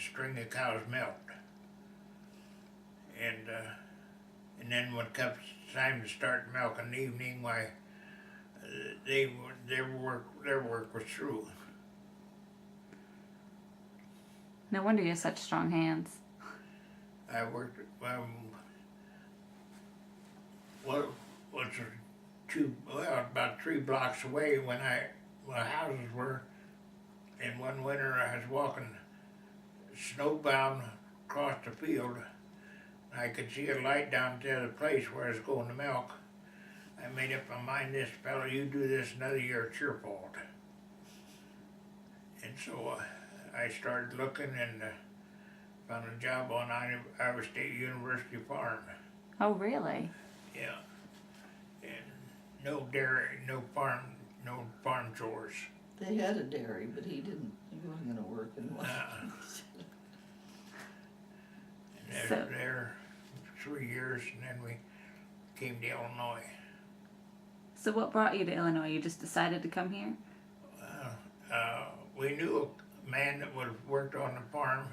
string of cow's milk. And then when it comes time to start milk in the evening, why, their work was through. No wonder you have such strong hands. I worked, what was about 3 blocks away when houses were. And one winter I was walking snowbound across the field. I could see a light down at the other place where I was going to milk. I made up my mind, this fellow, you do this another year, it's your fault. And so I started looking and found a job on Iowa State University farm. Oh, really? Yeah. And no dairy, no farm chores. They had a dairy, but he wasn't gonna work in one. And I was there 3 years, and then we came to Illinois. So what brought you to Illinois? You just decided to come here? We knew a man that worked on the farm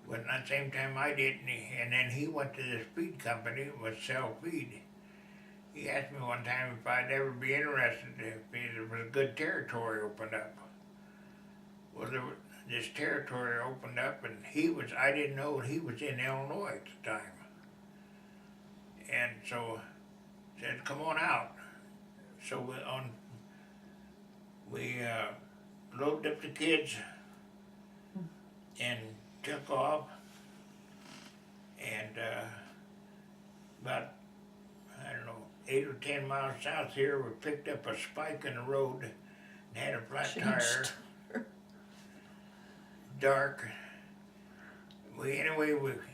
when at the same time I did, and then he went to this feed company, was sell feed. He asked me one time if I'd ever be interested if there was a good territory opened up. Well, this territory opened up, and I didn't know he was in Illinois at the time. And so said, come on out. So we loaded up the kids and took off, and about, I don't know, 8 or 10 miles south here, we picked up a spike in the road and had a flat tire. Dark.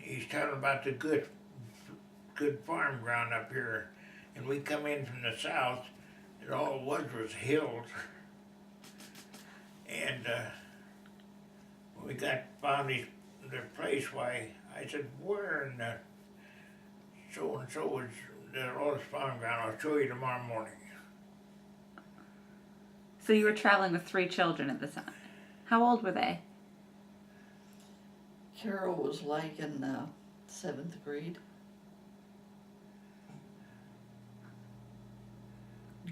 He's telling about the good farm ground up here, and we come in from the south, and all it was hills. And when we found their place, why, I said, where in the so-and-so is the oldest farm ground? I'll show you tomorrow morning. So you were traveling with 3 children at the time. How old were they? Carol was like in 7th grade.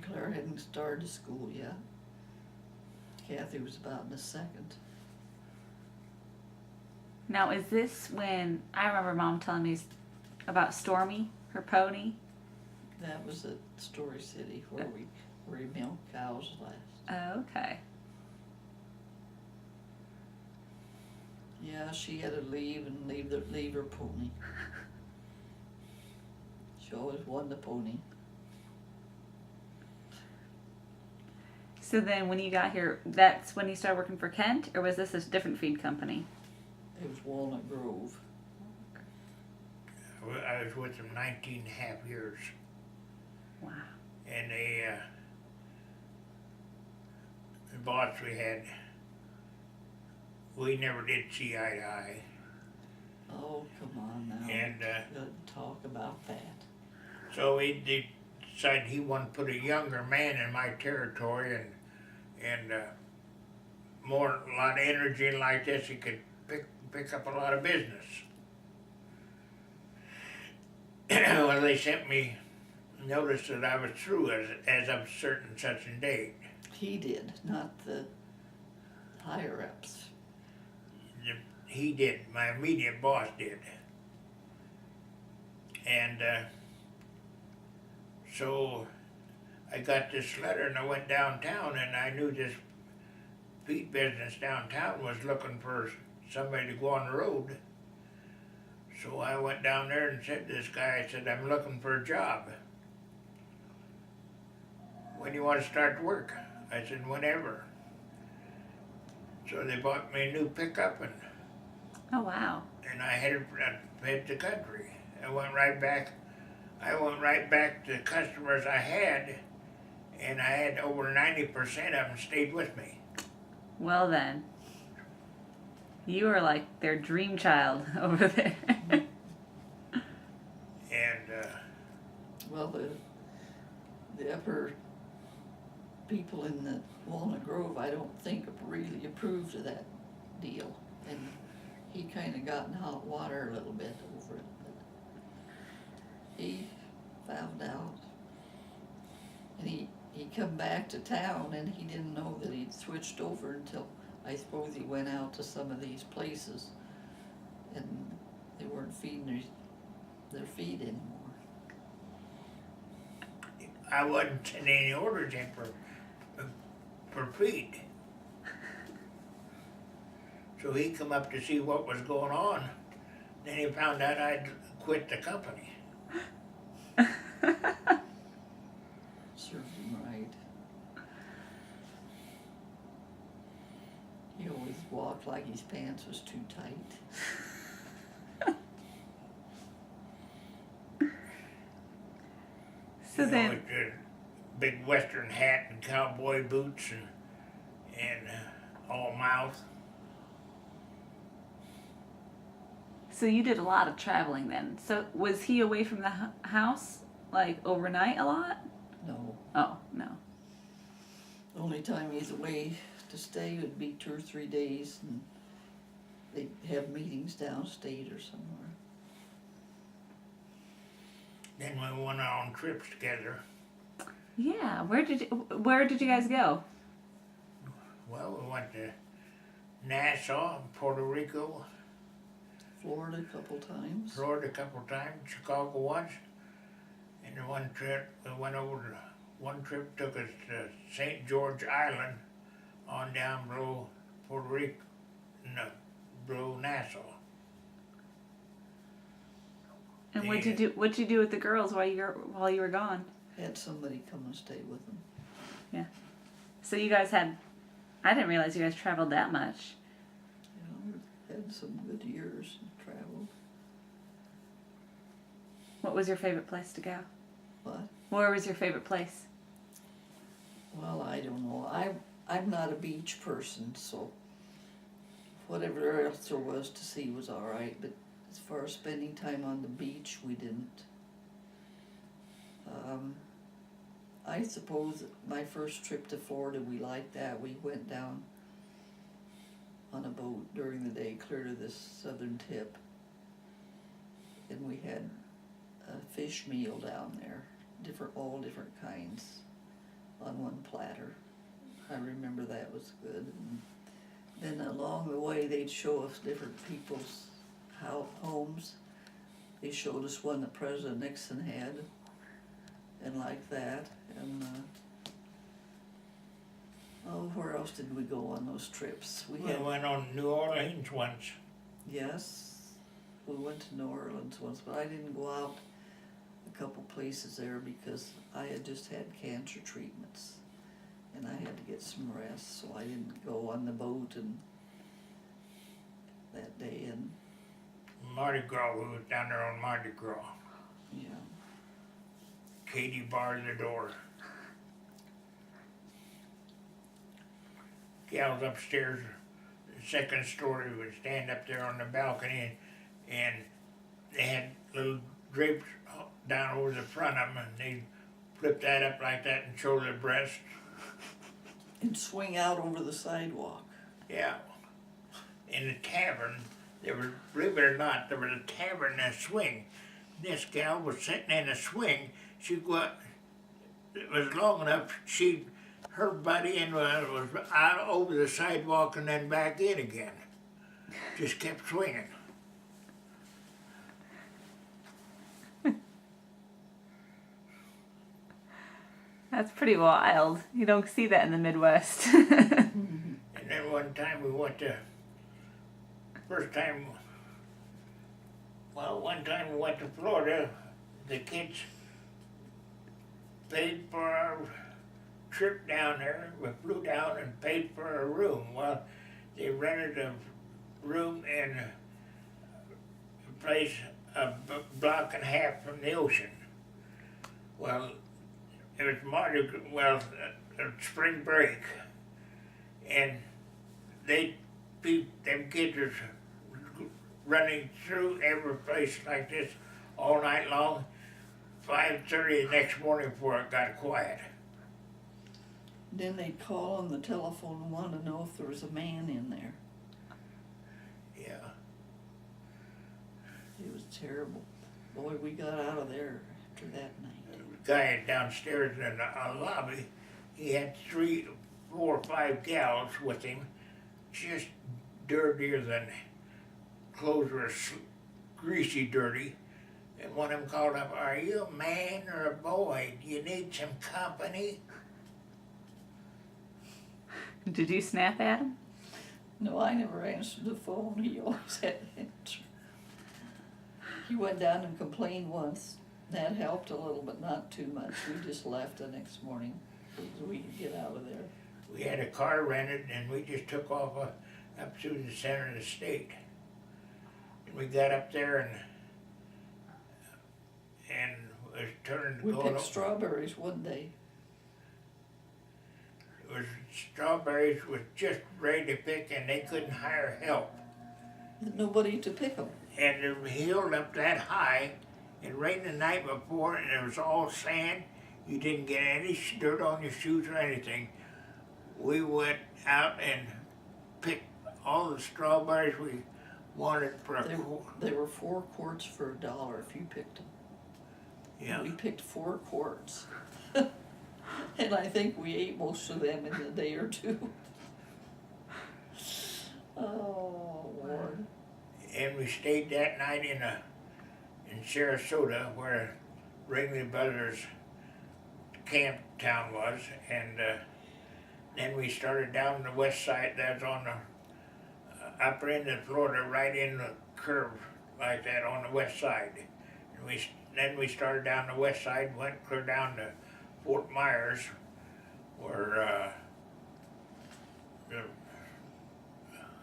Claire hadn't started school yet. Kathy was about in the 2nd. Now, is this when, I remember Mom telling me about Stormy, her pony? That was at Story City where we milked cows last. Oh, okay. Yeah, she had to leave her pony. She always wanted the pony. So then when you got here, that's when you started working for Kent, or was this a different feed company? It was Walnut Grove. I was with them 19 and a half years. Wow. And the boss we had, we never did see eye to eye. Oh, come on now. And Don't talk about that. so he decided he wanted to put a younger man in my territory, and a lot of energy like this, he could pick up a lot of business. Well, they sent me notice that I was through as of certain such a date. He did, not the higher-ups. He did, my immediate boss did. And so I got this letter, and I went downtown, and I knew this feed business downtown was looking for somebody to go on the road. So I went down there and said to this guy, I said, I'm looking for a job. When do you want to start work? I said, whenever. So they bought me a new pickup, and Oh, wow. I headed the country. I went right back to the customers I had, and I had over 90% of them stayed with me. Well then, you were like their dream child over there. And Well, the upper people in the Walnut Grove, I don't think really approved of that deal. And he kind of got in hot water a little bit over it, but he found out. And he come back to town and he didn't know that he'd switched over until I suppose he went out to some of these places and they weren't feeding their feed anymore. I wasn't sending any orders in for feed. So he come up to see what was going on. Then he found out I'd quit the company. Served him right. He always walked like his pants was too tight. So then, With the big western hat and cowboy boots and all mouth. so you did a lot of traveling then. So was he away from the house like overnight a lot? No. Oh, no. The only time he's away to stay would be 2 or 3 days, and they'd have meetings downstate or somewhere. Then we went on trips together. Yeah, where did you guys go? Well, we went to Nassau, Puerto Rico, Florida a couple times. Florida a couple times, Chicago once. And then one trip, one trip took us to St. George Island on down below Puerto Rico, no, below Nassau. And what'd you do with the girls while you were gone? Had somebody come and stay with them. So you guys I didn't realize you guys traveled that much. You know, had some good years and traveled. What was your favorite place to go? What? Where was your favorite place? Well, I don't know. I'm not a beach person, so whatever else there was to see was all right. But as far as spending time on the beach, we didn't. I suppose my first trip to Florida, we liked that. We went down on a boat during the day, clear to the southern tip, and we had a fish meal down there, all different kinds, on one platter. I remember that was good. And then along the way, they'd show us different people's homes. They showed us one that President Nixon had, and like that. And where else did we go on those trips? We went on New Orleans once. Yes, we went to New Orleans once, but I didn't go out a couple places there because I had just had cancer treatments and I had to get some rest, so I didn't go on the boat and that day. And Mardi Gras, we was down there on Mardi Gras. yeah, Katie barred the door. Gals upstairs, the second story, would stand up there on the balcony and they had little drapes down over the front of them and they'd flip that up like that and show their breasts. and swing out over the sidewalk. Yeah. In the tavern, there was, believe it or not, there was a tavern and a swing. This gal was sitting in a swing. She'd go out, it was long enough, her buddy and was out over the sidewalk and then back in again. Just kept swinging. That's pretty wild. You don't see that in the Midwest. And then one time we went to, one time we went to Florida. The kids paid for our trip down there. We flew down and paid for a room. Well, they rented a room in a place a block and a half from the ocean. Well, it was spring break, and them kids was running through every place like this all night long. 5:30 the next morning before it got quiet. Then they'd call on the telephone and want to know if there was a man in there. Yeah. terrible. Boy, we got out of there after that night. The guy downstairs in the lobby, he had 3, 4, or 5 gals with him, just dirtier than clothes were greasy dirty. And one of them called up, "Are you a man or a boy? Do you need some company?" Did you snap at him? No, I never answered the phone. He always had to answer. He went down and complained once. That helped a little, but not too much. We just left the next morning so we could get out of there. We had a car rented and we just took off up through the center of the state. And we got up there and was turning to We go picked strawberries one day. It was strawberries was just ready to pick and they couldn't hire help. Nobody to pick them. And the hill up that high, it rained the night before and it was all sand. You didn't get any dirt on your shoes or anything. We went out and picked all the strawberries we wanted for a quart. They were 4 quarts for $1 if you picked them. Yeah. We picked 4 quarts. And I think we ate most of them in a day or two. Oh, Lord. And we stayed that night in Sarasota where Ringley Brothers camp town was, and then we started down the west side. That's on the upper end of Florida, right in the curve like that on the west side. And then we started down the west side, went clear down to Fort Myers, where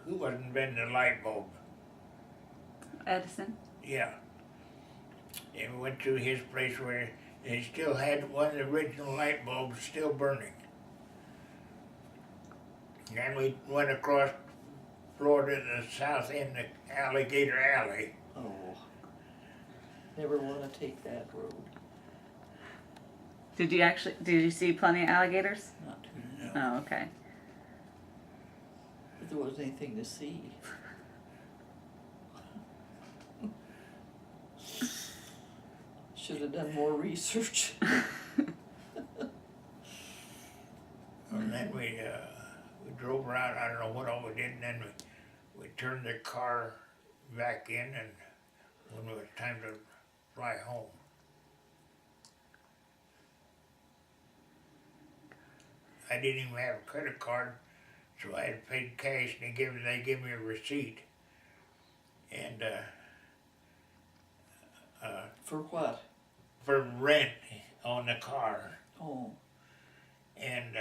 who wasn't inventing the light bulb? Edison? Yeah. And we went to his place where he still had one of the original light bulbs still burning. And then we went across Florida to the south end of Alligator Alley. Oh. Never want to take that road. Did you see plenty of alligators? Not too much. Oh, okay. If there wasn't anything to see. Should have done more research. And then we drove around, I don't know what all we did, and then we turned the car back in, and when it was time to fly home. I didn't even have a credit card, so I had paid cash, and they gave me a receipt. And For what? for rent on the car. Oh. And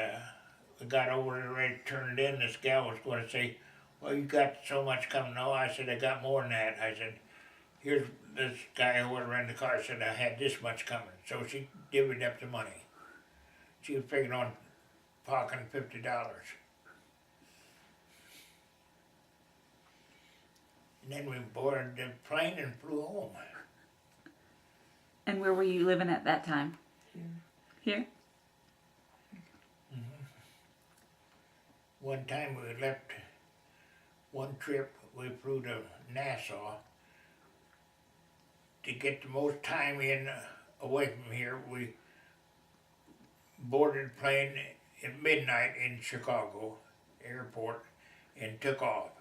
we got over there ready to turn it in. This gal was going to say, "Well, you got so much coming." No, I said, "I got more than that." I said, "Here's this guy who was renting the car said I had this much coming." So she divvied up the money. She was figuring on pocketing $50. And then we boarded the plane and flew home. And where were you living at that time? Here. Here? One time we left one trip, we flew to Nassau. To get the most time in away from here, we boarded the plane at midnight in Chicago airport and took off.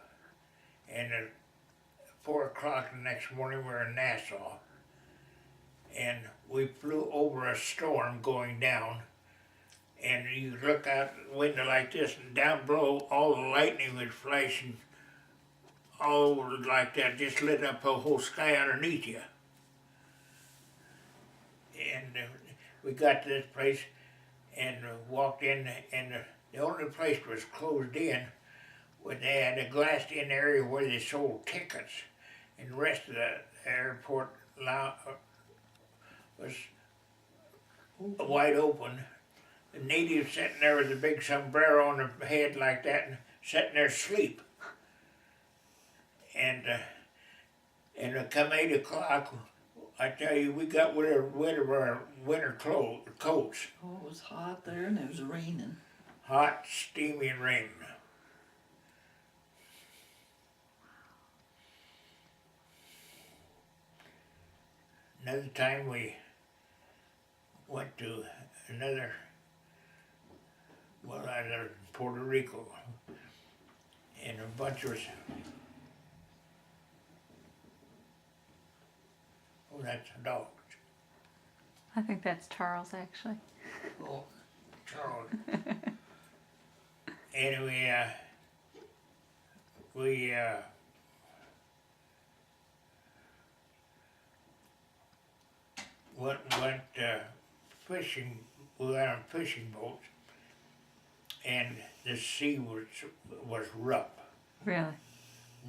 And at 4 o'clock the next morning we were in Nassau. And we flew over a storm going down. And you look out the window like this, and down below, all the lightning was flashing all over like that, just lit up the whole sky underneath you. And we got to this place and walked in, and the only place was closed in, where they had a glassed-in area where they sold tickets, and the rest of the airport was wide open. The natives sitting there with a big sombrero on their head like that and sitting there asleep. And come 8 o'clock, I tell you, we got rid of our winter coats. Oh, it was hot there and it was raining. Hot, steamy rain. Another time we went to another, well, I lived in Puerto Rico, and a bunch of us, oh, that's a dog. I think that's Charles, actually. Oh, Charles. Anyway, we went fishing. We went on fishing boats, and the sea was rough, Really?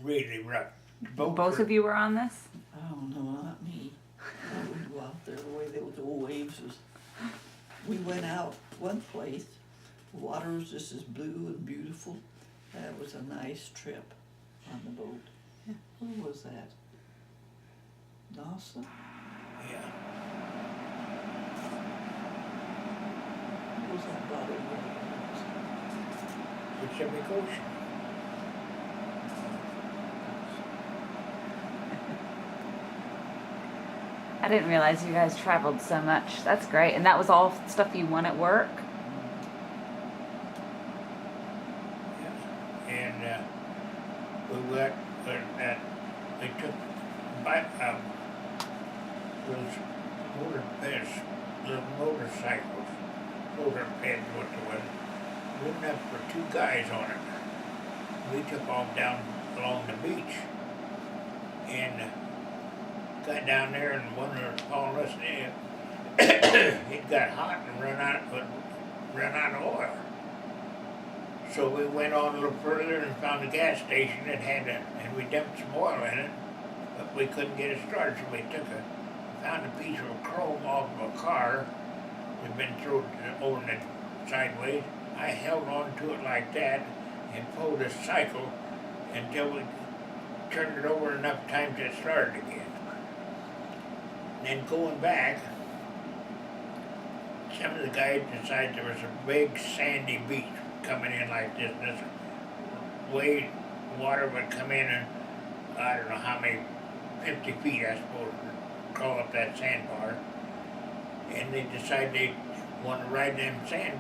really rough. Both of you were on this? Oh, no, not me. I wouldn't go out there the way the waves was. We went out one place, the water was just as blue and beautiful. That was a nice trip on the boat. Yeah. Where was that? Dawson? Yeah. Where was that body? Pacific Ocean. I didn't realize you guys traveled so much. That's great. And that was all stuff you won at work? Yeah. And we went, they took those little motorcycles, motor pads, what they was, wouldn't have for two guys on it. We took off down along the beach and got down there, and one of them followed us, and it got hot and run out of oil. So we went on a little further and found a gas station that and we dumped some oil in it, but we couldn't get it started. So we found a piece of chrome off of a car that had been thrown over the sideways. I held on to it like that and pulled the cycle until we turned it over enough times to start it again. And then going back, some of the guys decided there was a big sandy beach coming in like this, and this wave water would come in and I don't know how many, 50 feet I suppose, crawl up that sandbar. And they decided they want to ride them cycles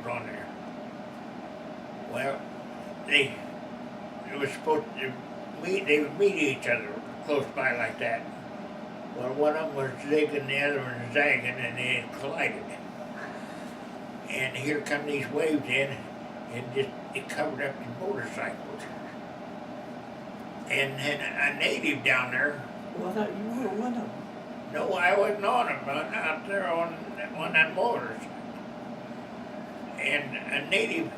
on there. Well, they would meet each other close by like that. Well, one of them was zigging, the other one was zagging, and they collided. And here come these waves in, and it covered up the motorcycles. And then a native down there. Well, I thought you were one of them. No, I wasn't on them, but out there on that motorcycle. And a native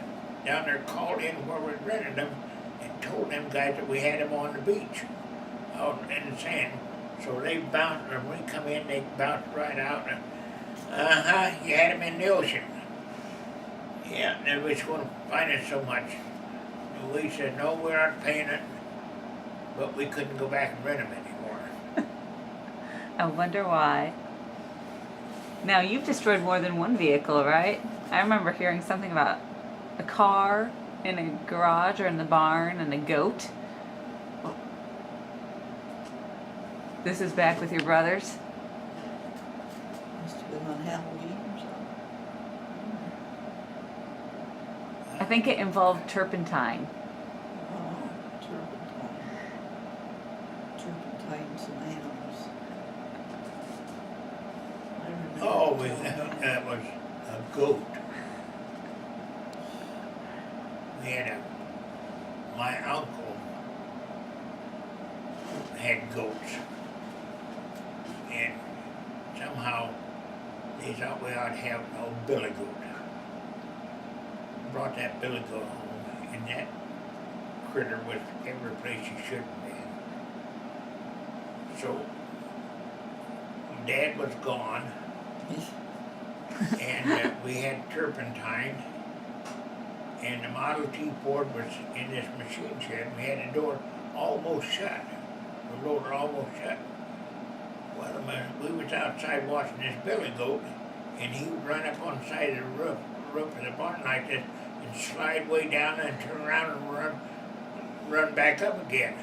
down there called in where we rented them and told them guys that we had them on the beach, out in the sand. So they bounced, when we come in, they bounced right out. And, you had them in the ocean. Yeah, and they was going to fine us so much. And we said, no, we aren't paying it. But we couldn't go back and rent them anymore. I wonder why. Now, you've destroyed more than one vehicle, right? I remember hearing something about a car in a garage or in the barn and a goat. This is back with your brothers? Must have been on Halloween or something. I think it involved turpentine. Oh, turpentine. Turpentine, some animals. I remember. Oh, that was a goat. We had my uncle had goats. And somehow they thought we ought to have an old billy goat. Brought that billy goat home, and that critter was every place he should have been. So Dad was gone, and we had turpentine, and the Model T Ford was in this machine shed. We had the door almost shut, the loader almost shut. Well, we was outside watching this billy goat, and he would run up on the side of the roof of the barn like this, and slide way down and turn around and run back up again.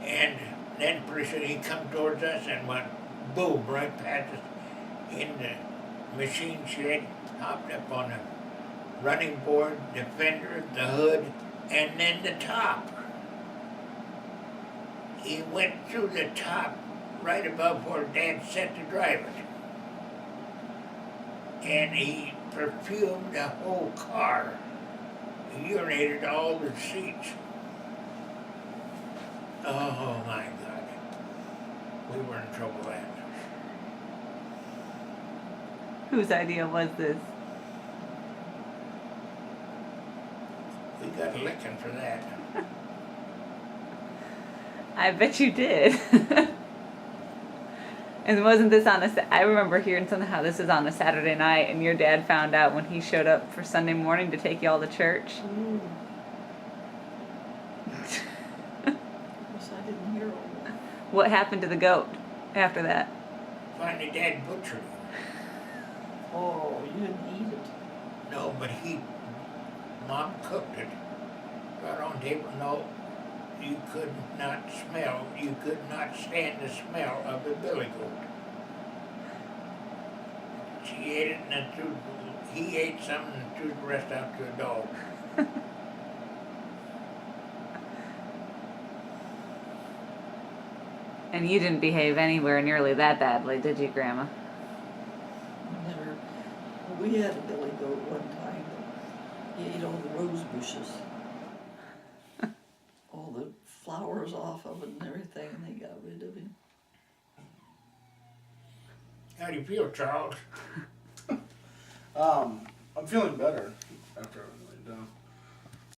And then pretty soon he come towards us and went boom right past us in the machine shed, hopped up on the running board, the fender, the hood, and then the top. He went through the top right above where Dad sat to drive it. And he perfumed the whole car. He urinated all the seats. Oh my God. We were in trouble then. Whose idea was this? We got a licking for that. I bet you did. And wasn't this on I remember hearing something how this was on a Saturday night and your dad found out when he showed up for Sunday morning to take you all to church. Ooh. Guess I didn't hear all that. What happened to the goat after that? Finally Dad butchered him. Oh, you didn't eat it. No, but Mom cooked it. Got on table, no. You could not stand the smell of the billy goat. She ate it and then he ate something and threw the rest out to a dog. And you didn't behave anywhere nearly that badly, did you, Grandma? Never. Well, we had a billy goat one time, but he ate all the rose bushes. All the flowers off of it and everything, and they got rid of him. How do you feel, Charles? I'm feeling better after I was laid down.